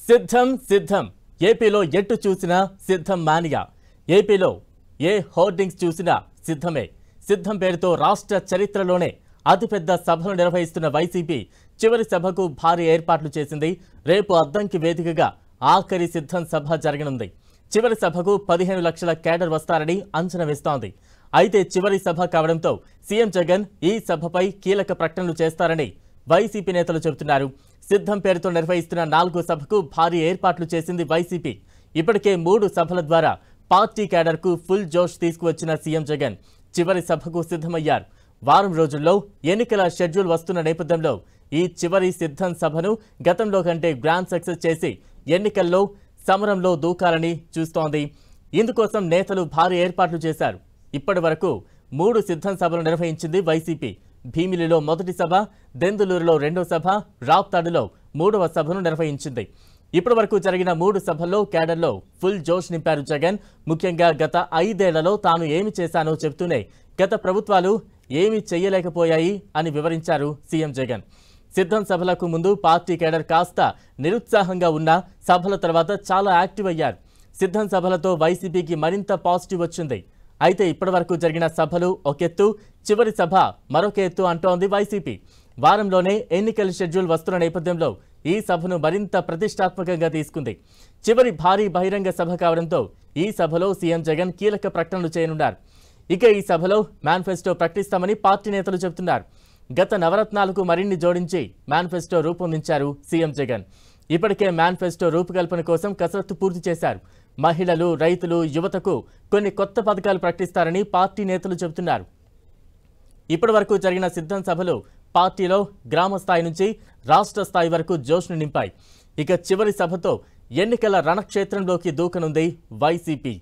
సిద్ధం సిద్ధం ఏపీలో ఎట్టు చూసినా సిద్ధం మానియా. ఏపీలో ఏ హోర్డింగ్స్ చూసినా సిద్ధమే. సిద్ధం పేరుతో రాష్ట్ర చరిత్రలోనే అతిపెద్ద సభను నిర్వహిస్తున్న వైసీపీ చివరి సభకు భారీ ఏర్పాట్లు చేసింది. రేపు అద్దంకి వేదికగా ఆఖరి సిద్ధం సభ జరగనుంది. చివరి సభకు 15 లక్షల కేడర్ వస్తారని అంచనా వేస్తోంది. అయితే చివరి సభ కావడంతో సీఎం జగన్ ఈ సభపై కీలక ప్రకటనలు చేస్తారని వైసీపీ నేతలు చెబుతున్నారు. సిద్ధం పేరుతో నిర్వహిస్తున్న 4వ సభకు భారీ ఏర్పాట్లు చేసింది వైసీపీ. ఇప్పటికే 3 సభల ద్వారా పార్టీ కేడర్కు ఫుల్ జోష్ తీసుకువచ్చిన సీఎం జగన్ చివరి సభకు సిద్ధమయ్యారు. వారం రోజుల్లో ఎన్నికల షెడ్యూల్ వస్తున్న నేపథ్యంలో ఈ చివరి సిద్ధం సభను గతంలో కంటే గ్రాండ్ సక్సెస్ చేసి ఎన్నికల్లో సమరంలో దూకాలని చూస్తోంది. ఇందుకోసం నేతలు భారీ ఏర్పాట్లు చేశారు. ఇప్పటి వరకు 3 సిద్ధం సభలు నిర్వహించింది వైసీపీ. భీమిలిలో మొదటి సభ, దెందులూరులో రెండో సభ, రాప్తాడులో 3వ సభను నిర్వహించింది. ఇప్పటి వరకు జరిగిన 3 సభల్లో కేడర్లో ఫుల్ జోష్ నింపారు జగన్. ముఖ్యంగా గత 5 ఏళ్లలో తాను ఏమి చేశానో చెబుతూనే గత ప్రభుత్వాలు ఏమీ చేయలేకపోయాయి అని వివరించారు సీఎం జగన్. సిద్ధం సభలకు ముందు పార్టీ కేడర్ కాస్త నిరుత్సాహంగా ఉన్న సభల తర్వాత చాలా యాక్టివ్ అయ్యారు. సిద్ధం సభలతో వైసీపీకి మరింత పాజిటివ్ వచ్చింది. అయితే ఇప్పటివరకు జరిగిన సభలు ఒక ఎత్తు, చివరి సభ మరొక ఎత్తు అంటోంది వైసీపీ. వారంలోనే ఎన్నికల షెడ్యూల్ వస్తున్న నేపథ్యంలో ఈ సభను మరింత ప్రతిష్టాత్మకంగా తీసుకుంది. చివరి భారీ బహిరంగ సభ కావడంతో ఈ సభలో సీఎం జగన్ కీలక ప్రకటనలు చేయనున్నారు. ఇక ఈ సభలో మేనిఫెస్టో ప్రకటిస్తామని పార్టీ నేతలు చెబుతున్నారు. గత నవరత్నాలకు మరిన్ని జోడించి మేనిఫెస్టో రూపొందించారు సీఎం జగన్. ఇప్పటికే మేనిఫెస్టో రూపకల్పన కోసం కసరత్తు పూర్తి చేశారు. మహిళలు, రైతులు, యువతకు కొన్ని కొత్త పథకాలు ప్రకటిస్తారని పార్టీ నేతలు చెబుతున్నారు. ఇప్పటి వరకు జరిగిన సిద్ధం సభలు పార్టీలో గ్రామ స్థాయి నుంచి రాష్ట్ర స్థాయి వరకు జోష్ను నింపాయి. ఇక చివరి సభతో ఎన్నికల రణక్షేత్రంలోకి దూకనుంది వైసీపీ.